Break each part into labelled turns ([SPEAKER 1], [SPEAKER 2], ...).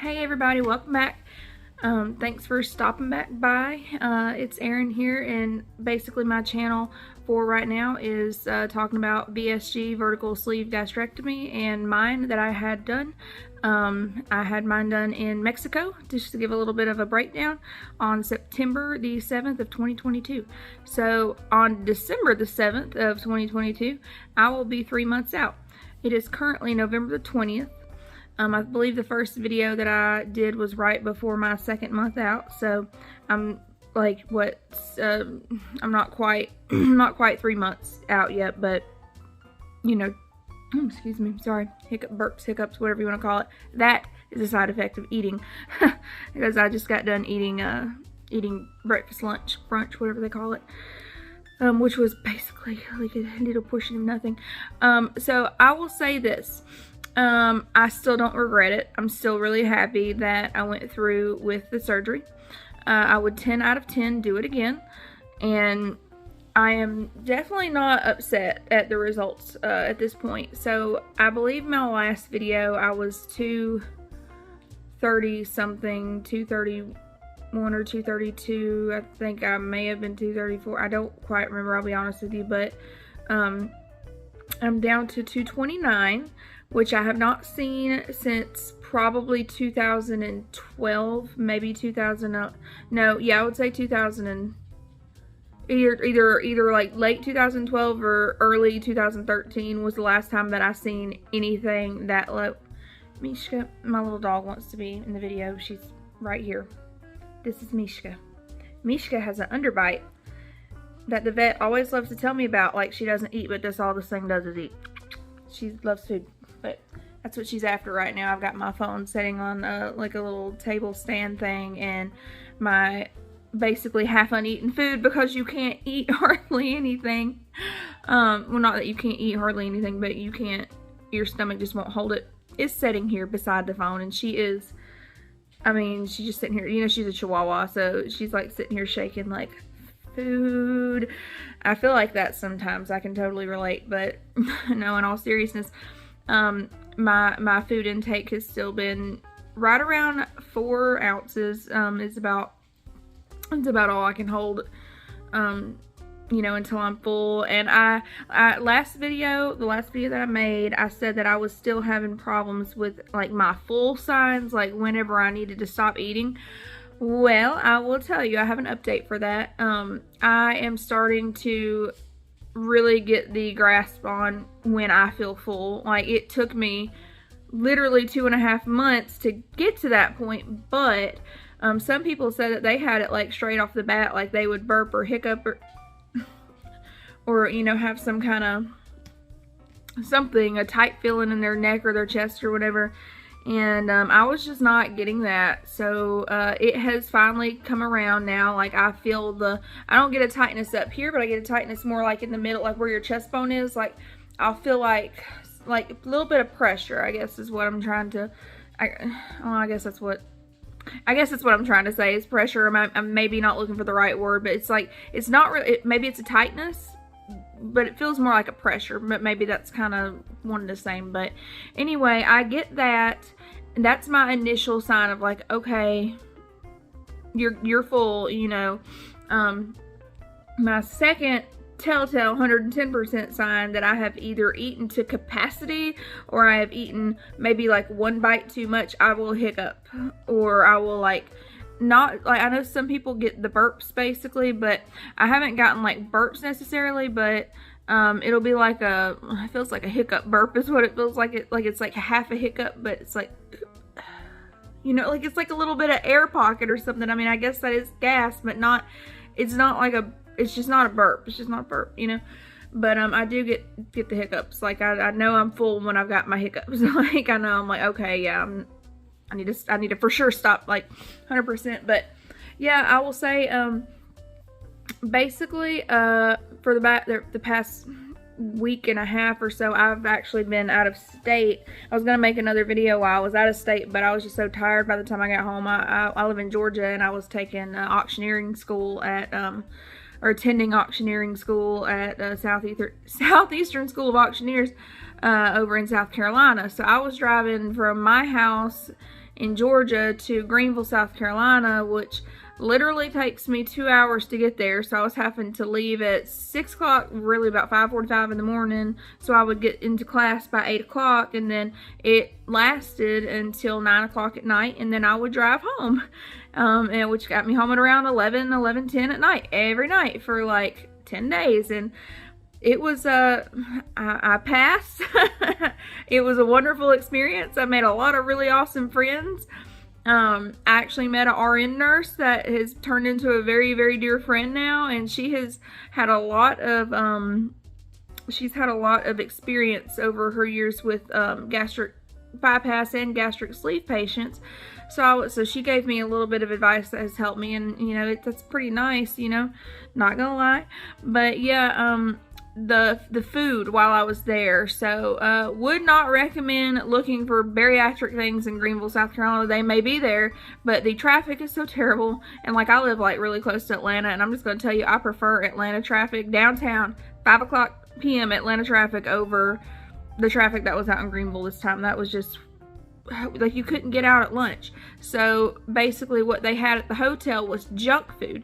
[SPEAKER 1] Hey everybody, welcome back. Thanks for stopping back by. It's Erin here, and basically my channel for right now is talking about VSG, vertical sleeve gastrectomy, and mine that I had done. I had mine done in Mexico, just to give a little bit of a breakdown, on September the 7th of 2022. So on December the 7th of 2022, I will be 3 months out. It is currently November the 20th. I believe the first video that I did was right before my second month out, so I'm like, I'm not quite 3 months out yet, but you know, excuse me, sorry, burps, hiccups, whatever you want to call it. That is a side effect of eating, because I just got done eating breakfast, lunch, brunch, whatever they call it. Which was basically like a little portion of nothing. So I will say this. I still don't regret it. I'm still really happy that I went through with the surgery. I would 10 out of 10 do it again. And I am definitely not upset at the results at this point. So I believe my last video I was 230 something, 231 or 232. I think I may have been 234. I don't quite remember, I'll be honest with you. But I'm down to 229. Which I have not seen since probably 2012, maybe 2000. No, yeah, I would say 2000 and either like late 2012 or early 2013 was the last time that I seen anything that low. Mishka, my little dog, wants to be in the video. She's right here. This is Mishka. Mishka has an underbite that the vet always loves to tell me about. Like, she doesn't eat, but that's all this thing does is eat. She loves food. But that's what she's after right now. I've got my phone sitting on like a little table stand thing, and my basically half uneaten food, because you can't eat hardly anything. Well, not that you can't eat hardly anything, but you can't, your stomach just won't hold it. It's sitting here beside the phone, and she is, I mean, she's just sitting here, you know, she's a Chihuahua, so she's like sitting here shaking like, food. I feel like that sometimes. I can totally relate, but no, in all seriousness, my food intake has still been right around 4 ounces. It's about all I can hold, you know, until I'm full. And the last video that I made, I said that I was still having problems with like my full signs, like whenever I needed to stop eating. Well, I will tell you, I have an update for that. I am starting to really get the grasp on when I feel full. Like, it took me literally 2.5 months to get to that point, but some people said that they had it like straight off the bat, like they would burp or hiccup or you know, have some kind of something, a tight feeling in their neck or their chest or whatever. And I was just not getting that. So it has finally come around now. Like, I feel I don't get a tightness up here, but I get a tightness more like in the middle, like where your chest bone is. Like, I'll feel like a little bit of pressure, I guess is what I'm trying to, I guess that's what I'm trying to say is pressure. I'm maybe not looking for the right word, but it's like, it's not really, maybe it's a tightness, but it feels more like a pressure, but maybe that's kind of one and the same. But anyway, I get that, and that's my initial sign of like, okay, you're full, you know. My second telltale 110% sign that I have either eaten to capacity or I have eaten maybe like one bite too much, I will hiccup, or I will like, not like, I know some people get the burps basically, but I haven't gotten like burps necessarily, but it'll be like it feels like a hiccup burp is what it feels like. It's like half a hiccup, but it's like, you know, like it's like a little bit of air pocket or something. I mean, I guess that is gas, but it's not like it's just not a burp. It's just not a burp, you know. But I do get the hiccups. Like, I know I'm full when I've got my hiccups. Like, I know I'm like, okay, yeah, I need to for sure stop, like 100%. But yeah, I will say, basically, for the past week and a half or so, I've actually been out of state. I was gonna make another video while I was out of state, but I was just so tired by the time I got home. I live in Georgia, and I was taking auctioneering school at or attending auctioneering school at Southeastern School of Auctioneers over in South Carolina. So I was driving from my house in Georgia to Greenville, South Carolina, which literally takes me 2 hours to get there. So I was having to leave at 6 o'clock, really about 5:45 in the morning, so I would get into class by 8 o'clock, and then it lasted until 9 o'clock at night, and then I would drive home, and which got me home at around 11:10 at night, every night for like 10 days. And it was, I passed. It was a wonderful experience. I made a lot of really awesome friends. I actually met an RN nurse that has turned into a very, very dear friend now, and she has had a lot of, she's had a lot of experience over her years with, gastric bypass and gastric sleeve patients. So she gave me a little bit of advice that has helped me, and, you know, that's pretty nice, you know, not gonna lie. But yeah, the food while I was there. So would not recommend looking for bariatric things in Greenville, South Carolina. They may be there, but the traffic is so terrible. And like, I live like really close to Atlanta, and I'm just going to tell you, I prefer Atlanta traffic downtown, 5 o'clock p.m. Atlanta traffic over the traffic that was out in Greenville this time. That was just like, you couldn't get out at lunch. So basically what they had at the hotel was junk food.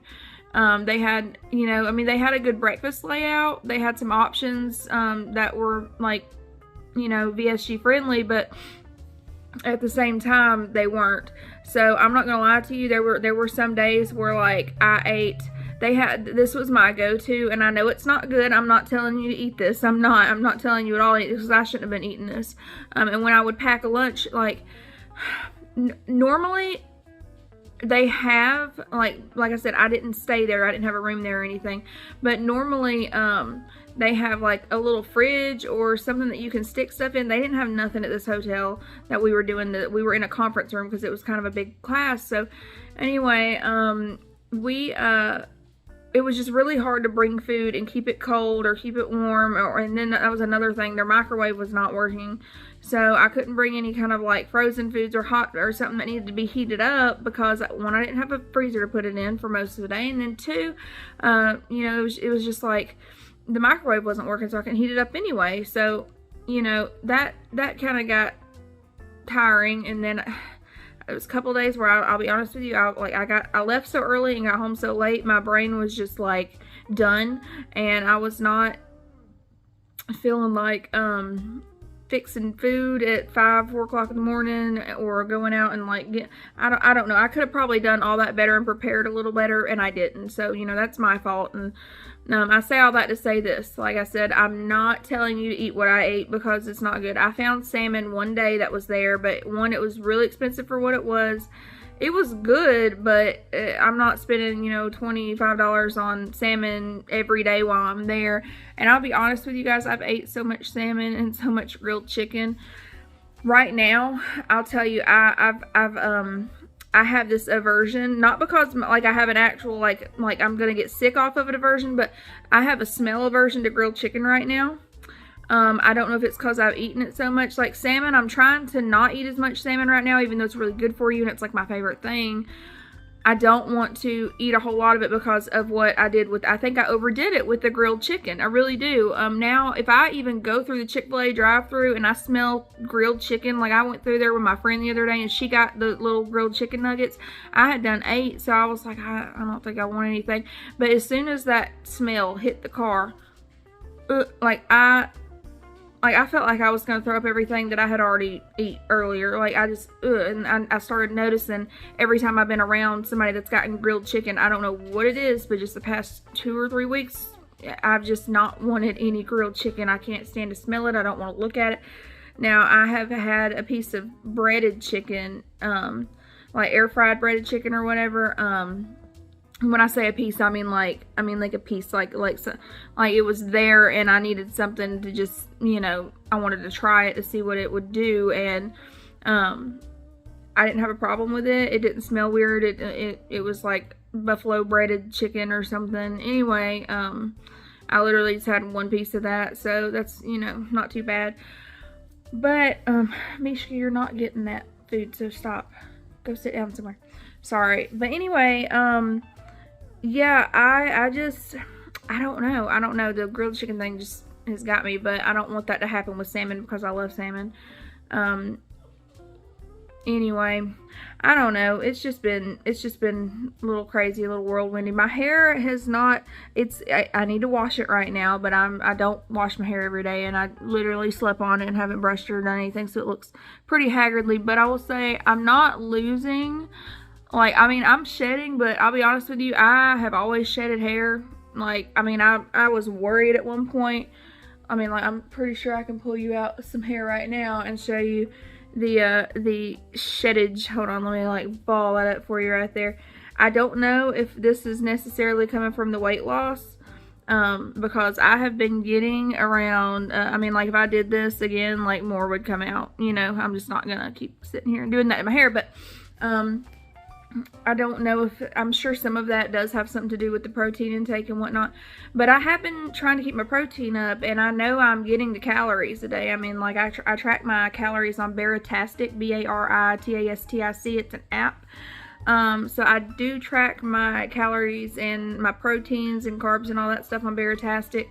[SPEAKER 1] They had, you know, I mean, they had a good breakfast layout. They had some options that were like, you know, VSG friendly, but at the same time they weren't. So I'm not gonna lie to you, there were some days where like I ate, this was my go-to, and I know it's not good. I'm not telling you to eat this. I'm not telling you at all to eat this, because I shouldn't have been eating this. And when I would pack a lunch, like normally they have, like I said, I didn't stay there. I didn't have a room there or anything. But normally, they have like a little fridge or something that you can stick stuff in. They didn't have nothing at this hotel that we were doing. We were in a conference room because it was kind of a big class. So anyway, it was just really hard to bring food and keep it cold or keep it warm. And then that was another thing. Their microwave was not working. So I couldn't bring any kind of like frozen foods or hot or something that needed to be heated up, because one, I didn't have a freezer to put it in for most of the day. And then two, you know, it was just like the microwave wasn't working, so I couldn't heat it up anyway. So, you know, that kind of got tiring. And then it was a couple days where I'll be honest with you, I left so early and got home so late, my brain was just like done, and I was not feeling like fixing food at 4 o'clock in the morning, or going out and like I don't know. I could have probably done all that better and prepared a little better, and I didn't. So, you know, that's my fault. And I say all that to say this. Like I said, I'm not telling you to eat what I ate, because it's not good. I found salmon one day that was there, but one, it was really expensive for what it was. It was good, but I'm not spending, you know, $25 on salmon every day while I'm there. And I'll be honest with you guys, I've ate so much salmon and so much grilled chicken. Right now, I'll tell you, I have this aversion, not because like I have an actual like I'm gonna get sick off of an aversion, but I have a smell aversion to grilled chicken right now. I don't know if it's because I've eaten it so much. Like salmon, I'm trying to not eat as much salmon right now, even though it's really good for you and it's like my favorite thing. I don't want to eat a whole lot of it because of what I did with, I think I overdid it with the grilled chicken. I really do. Now, if I even go through the Chick-fil-A drive-thru and I smell grilled chicken, like I went through there with my friend the other day and she got the little grilled chicken nuggets. I had done 8, so I was like, I don't think I want anything. But as soon as that smell hit the car, I felt like I was going to throw up everything that I had already eat earlier. Like, I just, and I started noticing every time I've been around somebody that's gotten grilled chicken, I don't know what it is, but just the past 2 or 3 weeks, I've just not wanted any grilled chicken. I can't stand to smell it. I don't want to look at it. Now, I have had a piece of breaded chicken, like air fried breaded chicken or whatever. When I say a piece, I mean like a piece, like it was there and I needed something to just, you know, I wanted to try it to see what it would do, and I didn't have a problem with it. It didn't smell weird. It was like buffalo breaded chicken or something. Anyway, I literally just had 1 piece of that, so that's, you know, not too bad. But Mishka, you're not getting that food, so stop. Go sit down somewhere. Sorry. But anyway, yeah, I don't know. The grilled chicken thing just has got me, but I don't want that to happen with salmon because I love salmon. anyway, I don't know. It's just been a little crazy, a little whirlwindy. My hair has not, I need to wash it right now, but I don't wash my hair every day, and I literally slept on it and haven't brushed it or done anything, so it looks pretty haggardly. But I will say I'm not losing, like, I mean, I'm shedding, but I'll be honest with you, I have always shedded hair. Like, I mean, I was worried at one point. I mean, like, I'm pretty sure I can pull you out some hair right now and show you the sheddage. Hold on, let me like ball that up for you right there. I don't know if this is necessarily coming from the weight loss, because I have been getting around, I mean, like, if I did this again, like, more would come out, you know. I'm just not gonna keep sitting here and doing that in my hair, but I don't know if, I'm sure some of that does have something to do with the protein intake and whatnot, but I have been trying to keep my protein up, and I know I'm getting the calories a day. I mean, like, I track my calories on Baritastic, B-A-R-I-T-A-S-T-I-C. It's an app. So I do track my calories and my proteins and carbs and all that stuff on Baritastic.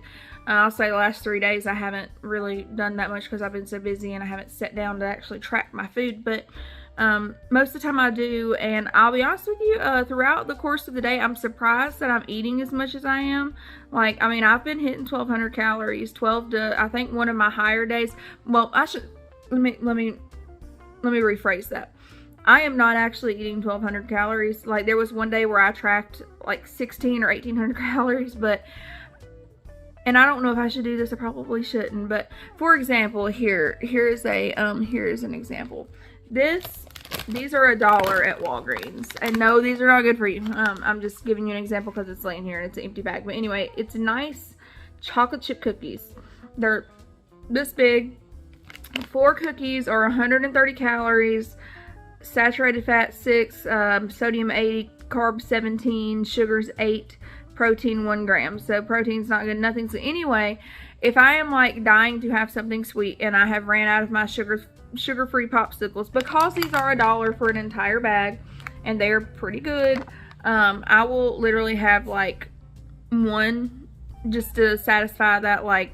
[SPEAKER 1] I'll say the last 3 days I haven't really done that much because I've been so busy and I haven't sat down to actually track my food, but most of the time I do. And I'll be honest with you, throughout the course of the day, I'm surprised that I'm eating as much as I am. Like, I mean, I've been hitting 1,200 calories, 12 to, I think one of my higher days, well, let me rephrase that. I am not actually eating 1,200 calories. Like, there was one day where I tracked like 1,600 or 1,800 calories, but, and I don't know if I should do this, I probably shouldn't, but for example, here's an example. These are $1 at Walgreens, and no, these are not good for you. I'm just giving you an example because it's laying here and it's an empty bag. But anyway, it's nice chocolate chip cookies. They're this big. 4 cookies are 130 calories, saturated fat 6, sodium 80, carbs 17, sugars 8, protein 1 gram. So protein's not good, nothing. So anyway, if I am like dying to have something sweet and I have ran out of my sugar-free popsicles, because these are $1 for an entire bag and they're pretty good, I will literally have like one just to satisfy that, like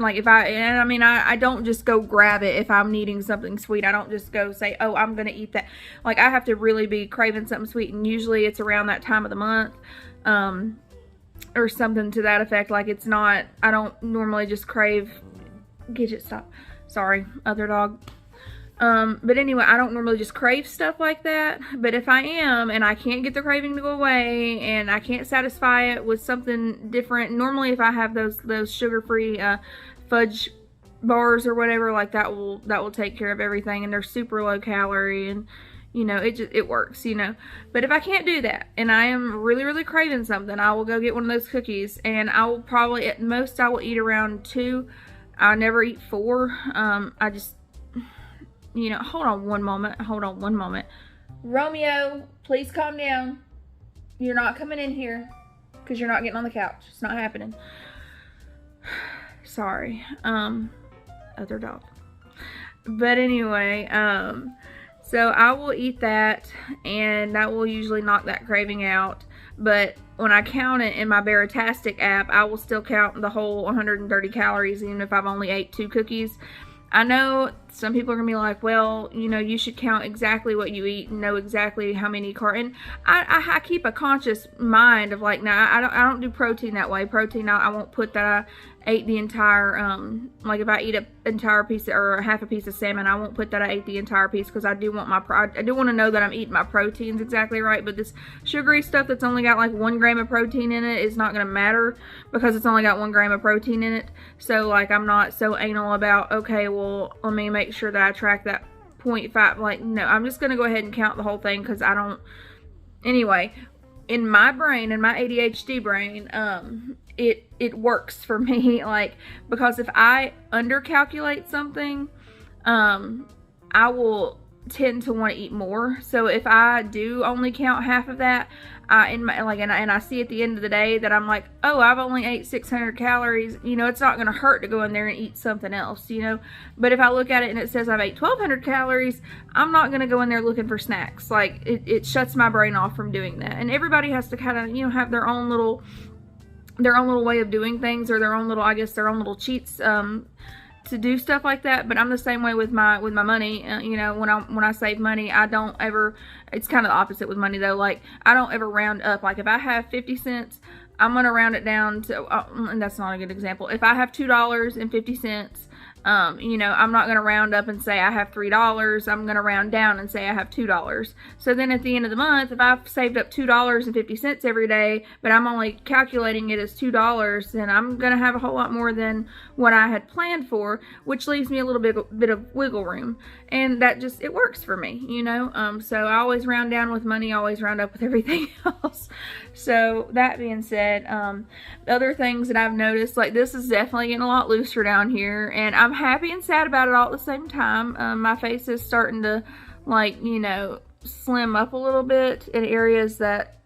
[SPEAKER 1] if I don't just go grab it if I'm needing something sweet. I don't just go say, oh, I'm gonna eat that. Like, I have to really be craving something sweet, and usually it's around that time of the month, or something to that effect. Like, it's not, I don't normally just crave, Gidget, stop. Sorry, other dog. But anyway, I don't normally just crave stuff like that. But if I am, and I can't get the craving to go away, and I can't satisfy it with something different, normally if I have those sugar-free fudge bars or whatever, like, that will take care of everything, and they're super low calorie, and you know, it works, you know. But if I can't do that and I am really, really craving something, I will go get one of those cookies, and I will probably, at most, I will eat around 2. I never eat 4. I just, you know, hold on one moment. Romeo, please calm down. You're not coming in here because you're not getting on the couch. It's not happening. Sorry. Other dog. But anyway, so I will eat that, and that will usually knock that craving out. But when I count it in my Baritastic app, I will still count the whole 130 calories, even if I've only ate 2 cookies. I know some people are going to be like, well, you know, you should count exactly what you eat and know exactly how many carbs. And I keep a conscious mind of, like, now, I don't do protein that way. Protein, I won't put that I ate the entire, like, if I eat an entire piece or half a piece of salmon, I won't put that I ate the entire piece, because I do want to know that I'm eating my proteins exactly right. But this sugary stuff that's only got like 1 gram of protein in it is not going to matter, because it's only got 1 gram of protein in it. So, like, I'm not so anal about, okay, well, let me make sure that I track that 0.5. Like, no, I'm just going to go ahead and count the whole thing, because I don't, anyway, in my brain, in my ADHD brain, it works for me, like, because if I undercalculate something, I will tend to want to eat more. So if I do only count half of that, and I see at the end of the day that I'm like, oh, I've only ate 600 calories, you know, it's not going to hurt to go in there and eat something else, you know. But if I look at it and it says I've ate 1,200 calories, I'm not going to go in there looking for snacks. Like, it shuts my brain off from doing that. And everybody has to kind of, you know, have their own little way of doing things, or their own little cheats. to do stuff like that, but I'm the same way with my money. You know, when I save money, I don't ever, it's kind of the opposite with money though. Like, I don't ever round up. Like, if I have 50 cents, I'm going to round it down to, and that's not a good example. If I have $2.50, you know, I'm not going to round up and say I have $3. I'm going to round down and say I have $2. So then at the end of the month, if I've saved up $2.50 every day, but I'm only calculating it as $2, then I'm going to have a whole lot more than what I had planned for, which leaves me a little bit of wiggle room. And that just, it works for me, you know. So I always round down with money, always round up with everything else. So that being said, other things that I've noticed, like, this is definitely getting a lot looser down here, and I'm happy and sad about it all at the same time. My face is starting to, like, you know, slim up a little bit in areas that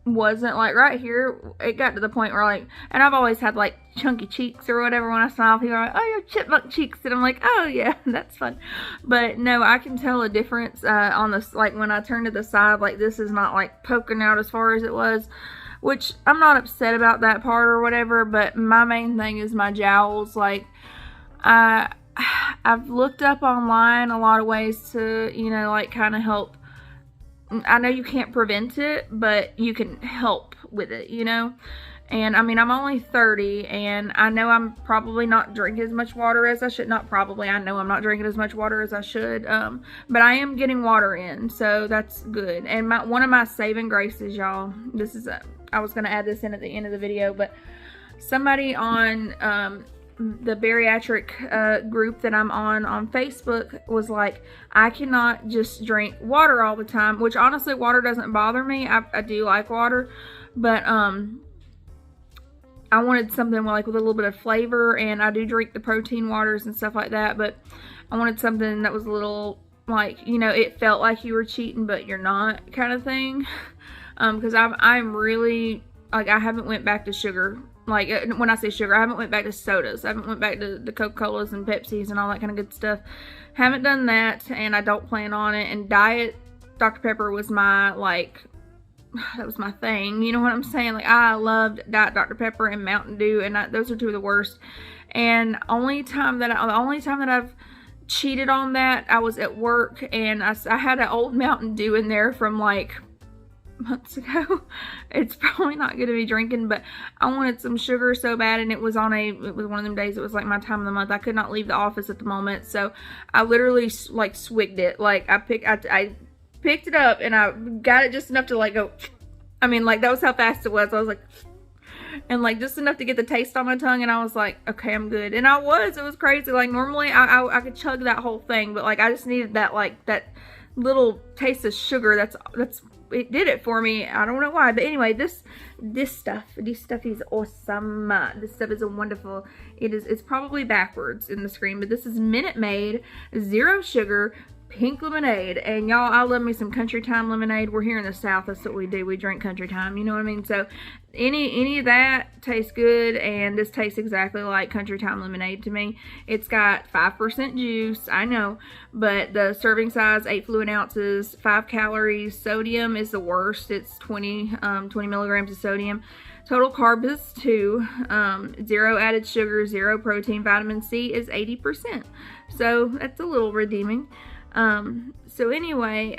[SPEAKER 1] wasn't, like right here. It got to the point where, like, and I've always had like chunky cheeks or whatever. When I smile, people are like, oh, you're chipmunk cheeks, and I'm like, oh yeah, that's fun. But no, I can tell a difference on this, like when I turn to the side, like this is not like poking out as far as it was, which I'm not upset about that part or whatever. But my main thing is my jowls. Like, I've looked up online a lot of ways to, you know, like kind of help. I know you can't prevent it, but you can help with it, you know. And I mean, I'm only 30, and I know I'm probably not drinking as much water as I should. Not probably, I know I'm not drinking as much water as I should. But I am getting water in, so that's good. And one of my saving graces, y'all, this is I was going to add this in at the end of the video, but somebody on the bariatric group that I'm on Facebook was like, I cannot just drink water all the time, which honestly, water doesn't bother me. I do like water, but I wanted something like with a little bit of flavor, and I do drink the protein waters and stuff like that, but I wanted something that was a little, like, you know, it felt like you were cheating but you're not kind of thing. Because I'm really, like, I haven't went back to sugar. Like, when I say sugar, I haven't went back to sodas. I haven't went back to the Coca-Colas and Pepsis and all that kind of good stuff. Haven't done that, and I don't plan on it. And Diet Dr. Pepper was my, like, that was my thing. You know what I'm saying? Like, I loved Diet Dr. Pepper and Mountain Dew, and those are two of the worst. And the only time that I've cheated on that, I was at work, and I had an old Mountain Dew in there from, like, months ago. It's probably not going to be drinking, but I wanted some sugar so bad, and it was one of them days. It was like my time of the month. I could not leave the office at the moment, so I literally like swigged it. Like, I picked it up and I got it just enough to like go, I mean, like, that was how fast it was. I was like, and like just enough to get the taste on my tongue, and I was like, okay, I'm good. And it was crazy. Like, normally I could chug that whole thing, but like I just needed that, like, that little taste of sugar. That's it did it for me. I don't know why, but anyway, this stuff is awesome. This stuff is wonderful. It's probably backwards in the screen, but this is Minute Maid zero sugar pink lemonade. And y'all, I love me some Country Time lemonade. We're here in the South. That's what we do. We drink Country Time, you know what I mean? So any of that tastes good, and this tastes exactly like Country Time lemonade to me. It's got 5% juice, I know, but the serving size, 8 fluid ounces, 5 calories. Sodium is the worst. It's 20 milligrams of sodium. Total carbs is 2. 0 added sugar, 0 protein. Vitamin C is 80%. So that's a little redeeming. So anyway,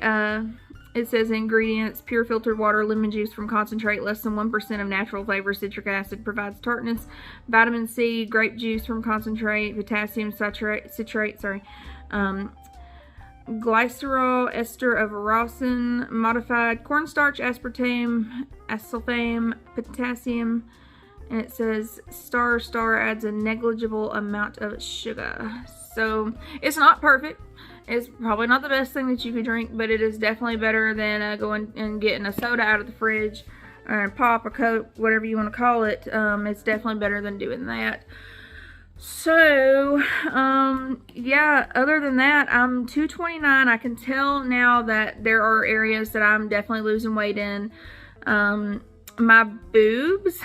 [SPEAKER 1] it says ingredients: pure filtered water, lemon juice from concentrate, less than 1% of natural flavor, citric acid provides tartness, vitamin C, grape juice from concentrate, potassium citrate, glycerol ester of ricin, modified cornstarch, aspartame, acesulfame, potassium, and it says star adds a negligible amount of sugar. So it's not perfect. It's probably not the best thing that you could drink, but it is definitely better than going and getting a soda out of the fridge, or pop, or Coke, whatever you want to call it. It's definitely better than doing that. So, yeah, other than that, I'm 229. I can tell now that there are areas that I'm definitely losing weight in. My boobs,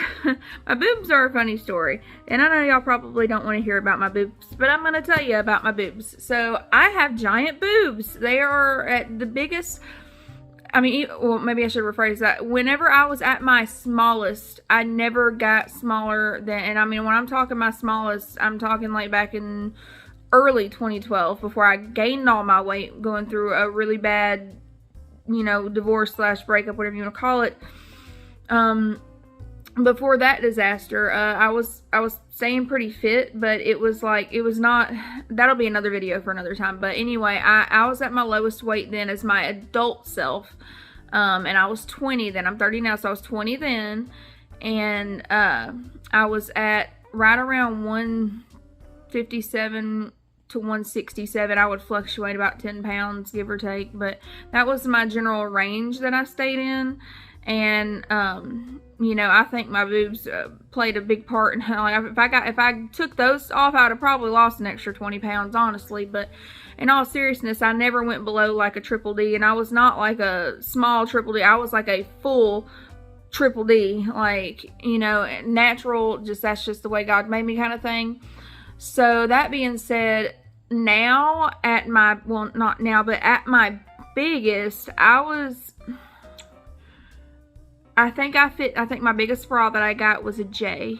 [SPEAKER 1] my boobs are a funny story, and I know y'all probably don't want to hear about my boobs, but I'm going to tell you about my boobs. So I have giant boobs. They are at the biggest. I mean, well, maybe I should rephrase that. Whenever I was at my smallest, I never got smaller than, and I mean, when I'm talking my smallest, I'm talking like back in early 2012, before I gained all my weight, going through a really bad, you know, divorce / breakup, whatever you want to call it. Before that disaster, I was staying pretty fit, but it was not, that'll be another video for another time. But anyway, I was at my lowest weight then as my adult self, and I was 20 then. I'm 30 now, so I was 20 then, and I was at right around 157 to 167. I would fluctuate about 10 pounds, give or take, but that was my general range that I stayed in. And you know, I think my boobs played a big part in how, if I took those off, I would have probably lost an extra 20 pounds, honestly. But in all seriousness, I never went below like a triple D, and I was not like a small triple D. I was like a full triple D, like, you know, natural, just that's just the way God made me kind of thing. So that being said, now at my, well, not now, but at my biggest, I think my biggest bra that I got was a J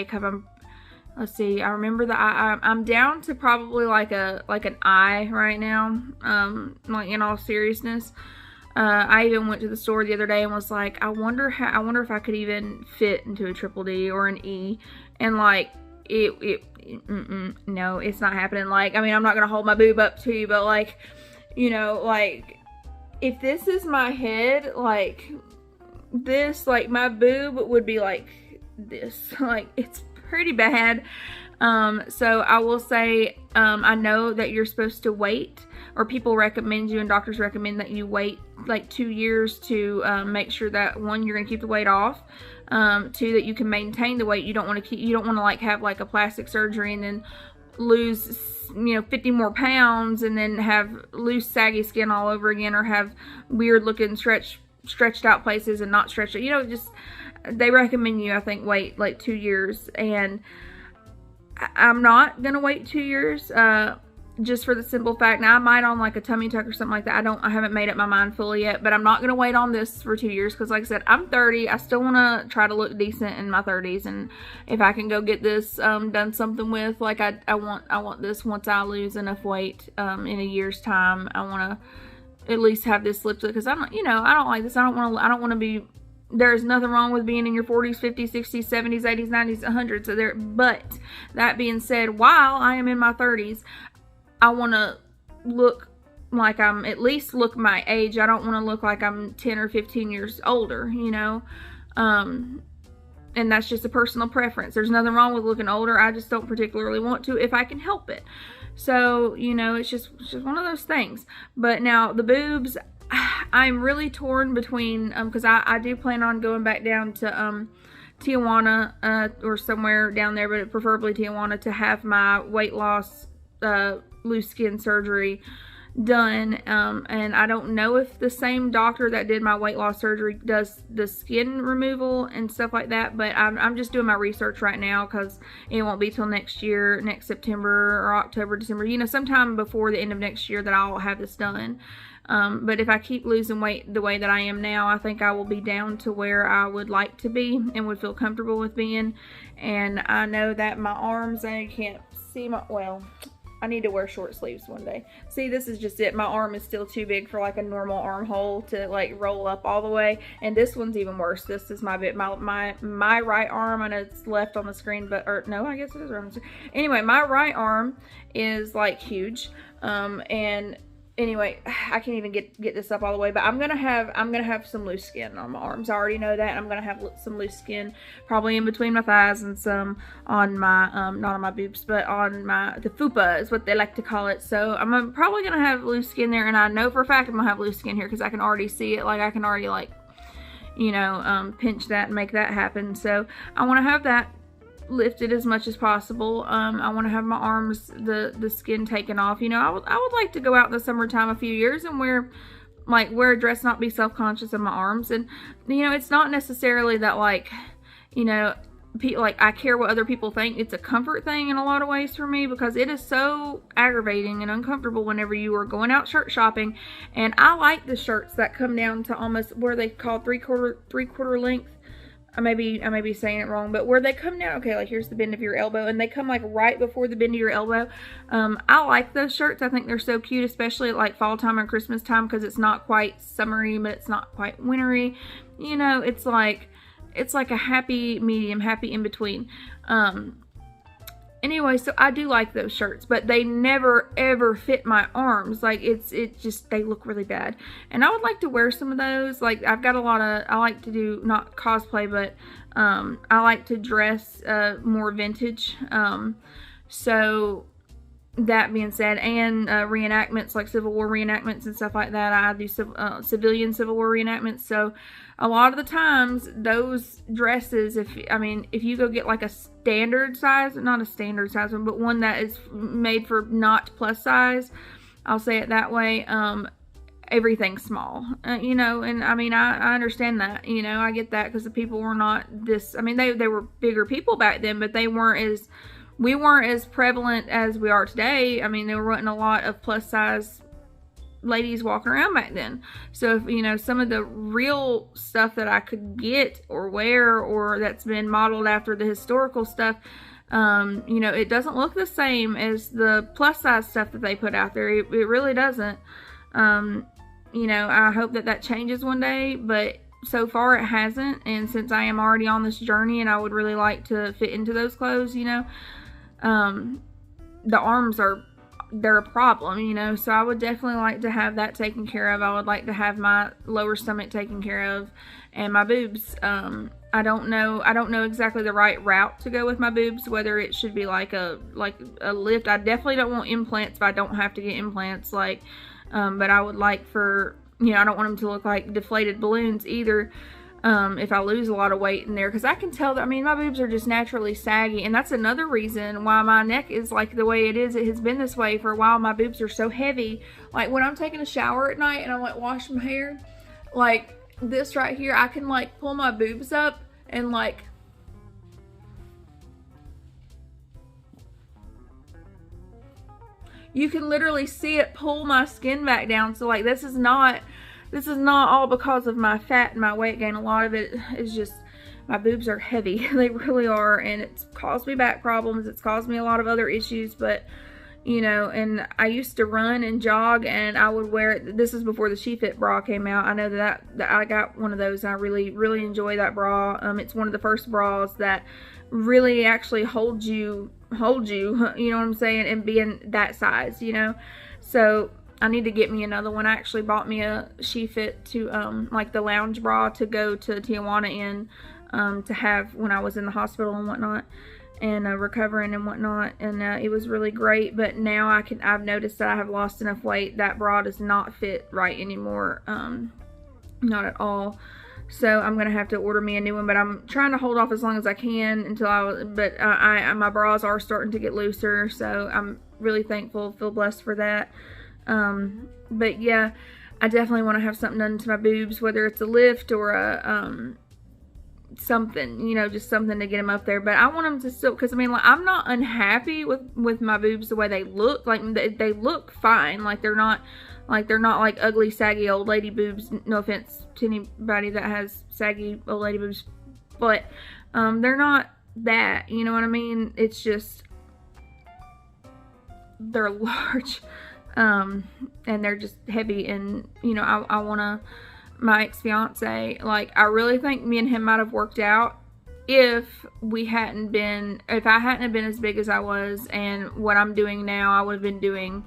[SPEAKER 1] cup. Let's see, I remember that I'm down to probably like an I right now, like in all seriousness. I even went to the store the other day and was like, I wonder if I could even fit into a triple D or an E, and like no, it's not happening. Like, I mean, I'm not gonna hold my boob up to you, but like, you know, like if this is my head, like this, like my boob would be like this. Like, it's pretty bad. So I will say, I know that you're supposed to wait, or people recommend you and doctors recommend that you wait like 2 years to make sure that, one, you're gonna keep the weight off, 2, that you can maintain the weight. You don't want to like have like a plastic surgery and then lose, you know, 50 more pounds and then have loose saggy skin all over again, or have weird looking stretched out places and not stretched, you know. Just, they recommend you, I think, wait like 2 years, and I'm not gonna wait 2 years, just for the simple fact, now I might on like a tummy tuck or something like that. I haven't made up my mind fully yet, but I'm not gonna wait on this for 2 years, because like I said, I'm 30. I still want to try to look decent in my 30s, and if I can go get this done something with, like I want this, once I lose enough weight in a year's time, I want to at least have this lip, because I'm, you know, I don't like this. I don't want to be, there's nothing wrong with being in your 40s, 50s, 60s, 70s, 80s, 90s, 100s. So there, but that being said, while I am in my 30s, I want to look like I'm, at least look my age. I don't want to look like I'm 10 or 15 years older, you know. And that's just a personal preference. There's nothing wrong with looking older. I just don't particularly want to if I can help it. So, you know, it's just one of those things. But now the boobs, I'm really torn between, because I do plan on going back down to Tijuana, or somewhere down there, but preferably Tijuana, to have my weight loss loose skin surgery done. And I don't know if the same doctor that did my weight loss surgery does the skin removal and stuff like that, but I'm just doing my research right now, because it won't be till next year, next September or October, December, you know, sometime before the end of next year that I'll have this done. But if I keep losing weight the way that I am now, I think I will be down to where I would like to be and would feel comfortable with being. And I know that my arms, I can't see my, well, I need to wear short sleeves one day. See, this is just it. My arm is still too big for like a normal armhole to like roll up all the way. And this one's even worse. This is my right arm. I know it's left on the screen, but, or no, I guess it is right on the screen. Anyway, my right arm is like huge. And anyway, I can't even get this up all the way, but I'm gonna have some loose skin on my arms. I already know that. I'm gonna have some loose skin, probably in between my thighs, and some on my not on my boobs, but on the fupa is what they like to call it. So I'm probably gonna have loose skin there, and I know for a fact I'm gonna have loose skin here, because I can already see it. Like, I can already, like, you know, pinch that and make that happen. So I want to have that lifted as much as possible. I want to have my arms, the skin taken off. You know, I would like to go out in the summertime a few years and wear a dress, not be self-conscious of my arms. And, you know, it's not necessarily that, like, you know, like, I care what other people think. It's a comfort thing in a lot of ways for me, because it is so aggravating and uncomfortable whenever you are going out shirt shopping. And I like the shirts that come down to almost where they call three-quarter length. I may be saying it wrong, but where they come down, okay, like here's the bend of your elbow, and they come like right before the bend of your elbow. I like those shirts. I think they're so cute, especially at like fall time or Christmas time, because it's not quite summery, but it's not quite wintry. You know, it's like a happy medium, happy in between. Anyway, so I do like those shirts, but they never ever fit my arms. Like it just, they look really bad. And I would like to wear some of those. Like I've got a lot of, I like to do, not cosplay, but I like to dress more vintage. So that being said, and reenactments, like Civil War reenactments and stuff like that. I do civilian Civil War reenactments. So a lot of the times those dresses, if you go get like a standard size, not a standard size one, but one that is made for not plus size, I'll say it that way, everything's small, you know. And I mean, I understand that, you know, I get that, because the people were not this, I mean, they were bigger people back then, but we weren't as prevalent as we are today. I mean, there wasn't a lot of plus size ladies walking around back then. So if, you know, some of the real stuff that I could get or wear, or that's been modeled after the historical stuff, you know, it doesn't look the same as the plus size stuff that they put out there. It really doesn't. You know, I hope that changes one day, but so far it hasn't. And since I am already on this journey and I would really like to fit into those clothes, you know, the arms they're a problem, you know. So I would definitely like to have that taken care of. I would like to have my lower stomach taken care of, and my boobs. I don't know exactly the right route to go with my boobs, whether it should be like a lift. I definitely don't want implants if I don't have to get implants, like, but I would like for, you know, I don't want them to look like deflated balloons either. If I lose a lot of weight in there, because I can tell that, I mean, my boobs are just naturally saggy, and that's another reason why my neck is like the way it is. It has been this way for a while. My boobs are so heavy. Like when I'm taking a shower at night and I'm like washing my hair, like this right here, I can like pull my boobs up and like, you can literally see it pull my skin back down. So like this is not all because of my fat and my weight gain. A lot of it is just my boobs are heavy. They really are, and it's caused me back problems. It's caused me a lot of other issues, but you know, and I used to run and jog, and I would wear, this is before the SheFit bra came out. I know that I got one of those, and I really enjoy that bra. It's one of the first bras that really actually holds you, you know what I'm saying, and being that size, you know. So I need to get me another one. I actually bought me a SheFit to like the lounge bra to go to Tijuana in, to have when I was in the hospital and whatnot, and recovering and whatnot, and it was really great. But now I've noticed that I have lost enough weight that bra does not fit right anymore, not at all. So I'm gonna have to order me a new one, but I'm trying to hold off as long as I can until my bras are starting to get looser, so I'm really thankful, feel blessed for that. But yeah, I definitely want to have something done to my boobs, whether it's a lift or a, something, you know, just something to get them up there. But I want them to still, because I mean, like, I'm not unhappy with my boobs the way they look. Like they look fine. Like they're not like ugly, saggy old lady boobs. No offense to anybody that has saggy old lady boobs, but they're not that, you know what I mean? It's just they're large. And they're just heavy, and you know, I want to, my ex-fiance, like, I really think me and him might have worked out if I hadn't been as big as I was, and what I'm doing now I would have been doing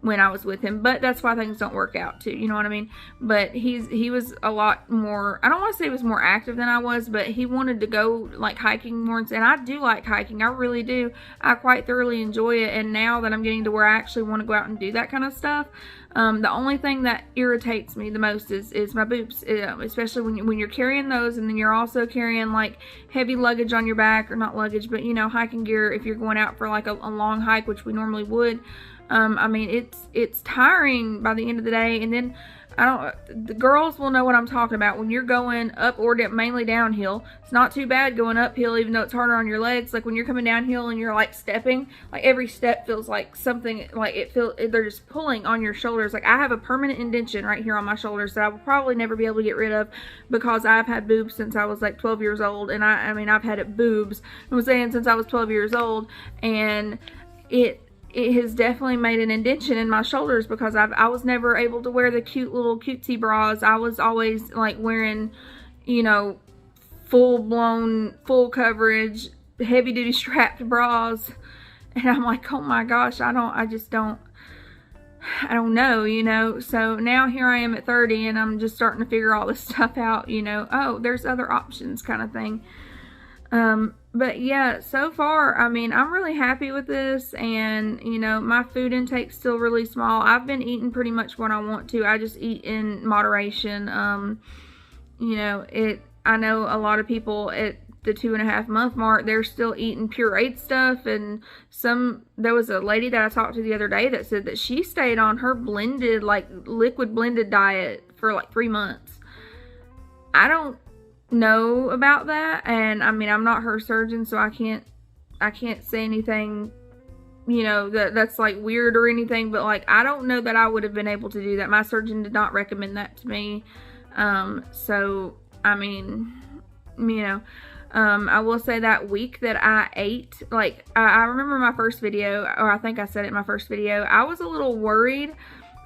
[SPEAKER 1] when I was with him. But that's why things don't work out too, you know what I mean? But he was a lot more, I don't want to say he was more active than I was, but he wanted to go like hiking more, and I do like hiking, I really do. I quite thoroughly enjoy it, and now that I'm getting to where I actually want to go out and do that kind of stuff, the only thing that irritates me the most is my boobs, especially when you're carrying those, and then you're also carrying like heavy luggage on your back, or not luggage, but you know, hiking gear if you're going out for like a long hike, which we normally would. I mean, it's tiring by the end of the day. And then the girls will know what I'm talking about. When you're going up or mainly downhill, it's not too bad going uphill, even though it's harder on your legs. Like when you're coming downhill and you're like stepping, like every step feels like something, like they're just pulling on your shoulders. Like I have a permanent indentation right here on my shoulders that I will probably never be able to get rid of, because I've had boobs since I was like 12 years old. And I mean, I've had boobs, I'm saying, since I was 12 years old, and it has definitely made an indentation in my shoulders because I was never able to wear the cute little cutesy bras. I was always like wearing, you know, full-blown, full coverage, heavy-duty strapped bras. And I'm like, oh my gosh, I don't know, you know. So now here I am at 30 and I'm just starting to figure all this stuff out, you know. Oh, there's other options kind of thing. But yeah, so far, I mean, I'm really happy with this, and, you know, my food intake's still really small. I've been eating pretty much what I want to. I just eat in moderation. You know, I know a lot of people at the 2.5 month mark, they're still eating pureed stuff, and there was a lady that I talked to the other day that said that she stayed on her blended, like, liquid blended diet for like 3 months. I don't know about that, and I mean, I'm not her surgeon, so I can't say anything, you know, that's like weird or anything, but like I don't know that I would have been able to do that. My surgeon did not recommend that to me. So I mean, you know, I will say that week that I ate, like I remember my first video, or I think I said it in my first video, I was a little worried,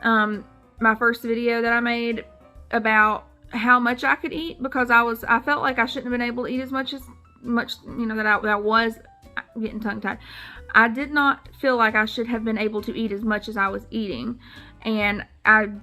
[SPEAKER 1] my first video that I made, about how much I could eat, because I felt like I shouldn't have been able to eat as much, you know, that I was getting tongue-tied. I did not feel like I should have been able to eat as much as I was eating, and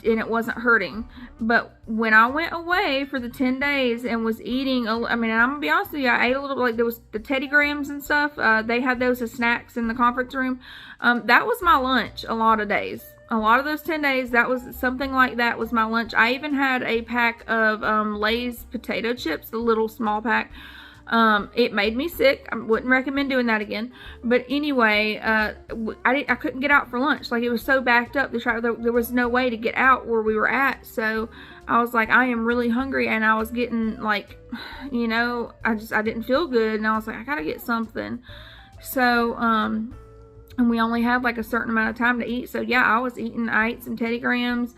[SPEAKER 1] it wasn't hurting. But when I went away for the 10 days and was eating, I mean, I'm gonna be honest with you, I ate a little, like there was the Teddy Grahams and stuff. They had those as snacks in the conference room. That was my lunch a lot of days. A lot of those 10 days, that was something like that was my lunch. I even had a pack of Lay's potato chips, the little small pack. It made me sick. I wouldn't recommend doing that again. But anyway, I couldn't get out for lunch. Like, it was so backed up. There was no way to get out where we were at. So I was like, I am really hungry, and I was getting like, you know, I didn't feel good, and I was like, I gotta get something. So and we only had like a certain amount of time to eat. So yeah, I ate some Teddy Grahams.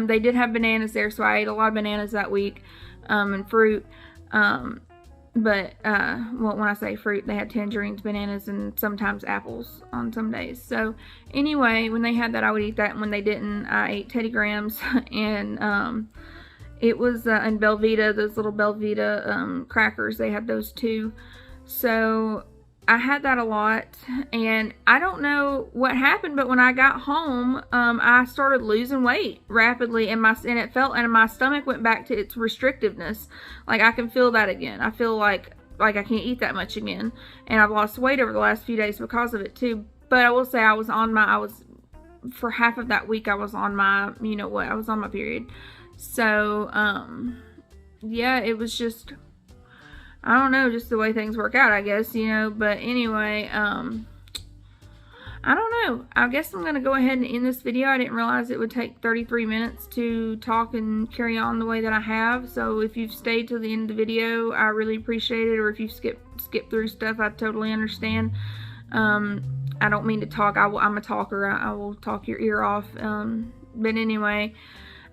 [SPEAKER 1] They did have bananas there, so I ate a lot of bananas that week, and fruit. Well, when I say fruit, they had tangerines, bananas, and sometimes apples on some days. So anyway, when they had that, I would eat that, and when they didn't, I ate Teddy Grahams, and it was in Belvita, those little Belvita crackers, they had those too. So I had that a lot, and I don't know what happened, but when I got home, I started losing weight rapidly, and my stomach went back to its restrictiveness. Like, I can feel that again. I feel like I can't eat that much again, and I've lost weight over the last few days because of it too. But I will say for half of that week, I was on my, you know what, I was on my period. So, yeah, it was just, I don't know, just the way things work out, I guess, you know. But anyway, I don't know. I guess I'm going to go ahead and end this video. I didn't realize it would take 33 minutes to talk and carry on the way that I have. So if you've stayed till the end of the video, I really appreciate it. Or if you've skipped through stuff, I totally understand. I don't mean to talk. I'm a talker. I will talk your ear off. But anyway,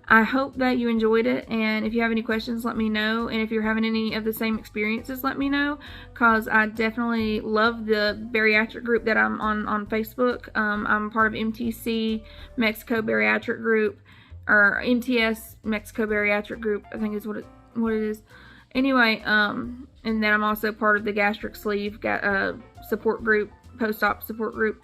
[SPEAKER 1] I hope that you enjoyed it, and if you have any questions, let me know. And if you're having any of the same experiences, let me know, because I definitely love the bariatric group that I'm on Facebook. I'm part of MTC Mexico Bariatric Group, or MTS Mexico Bariatric Group, I think is what it is. Anyway, and then I'm also part of the gastric sleeve support group, PostOp support group.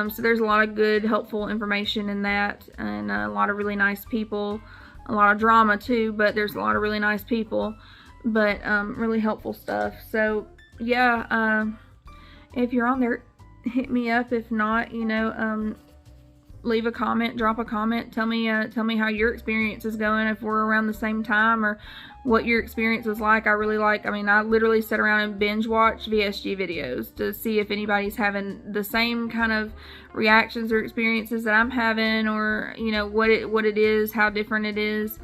[SPEAKER 1] So there's a lot of good, helpful information in that, and a lot of really nice people, a lot of drama too, but there's a lot of really nice people, but really helpful stuff. So yeah, if you're on there, hit me up. If not, you know, leave a comment, drop a comment, tell me how your experience is going, if we're around the same time, or what your experience was like. I literally sat around and binge watched VSG videos to see if anybody's having the same kind of reactions or experiences that I'm having, or, you know, what it is, how different it is.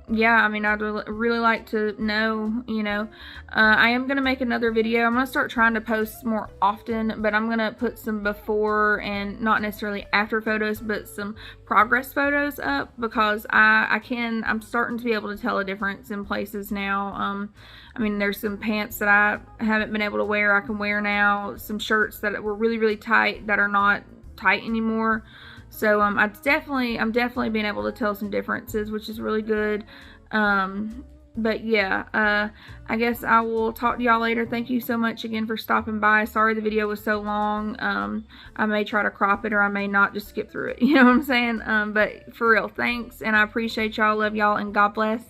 [SPEAKER 1] yeah, I mean, I'd really like to know, you know. I am going to make another video. I'm going to start trying to post more often, but I'm going to put some before and not necessarily after photos, but some progress photos up, because I'm starting to be able to tell a difference in places now. I mean, there's some pants that I haven't been able to wear, I can wear now. Some shirts that were really, really tight that are not tight anymore. So I'm definitely being able to tell some differences, which is really good. But yeah, I guess I will talk to y'all later. Thank you so much again for stopping by. Sorry the video was so long. I may try to crop it, or I may not, just skip through it. You know what I'm saying? But for real, thanks, and I appreciate y'all. Love y'all, and God bless.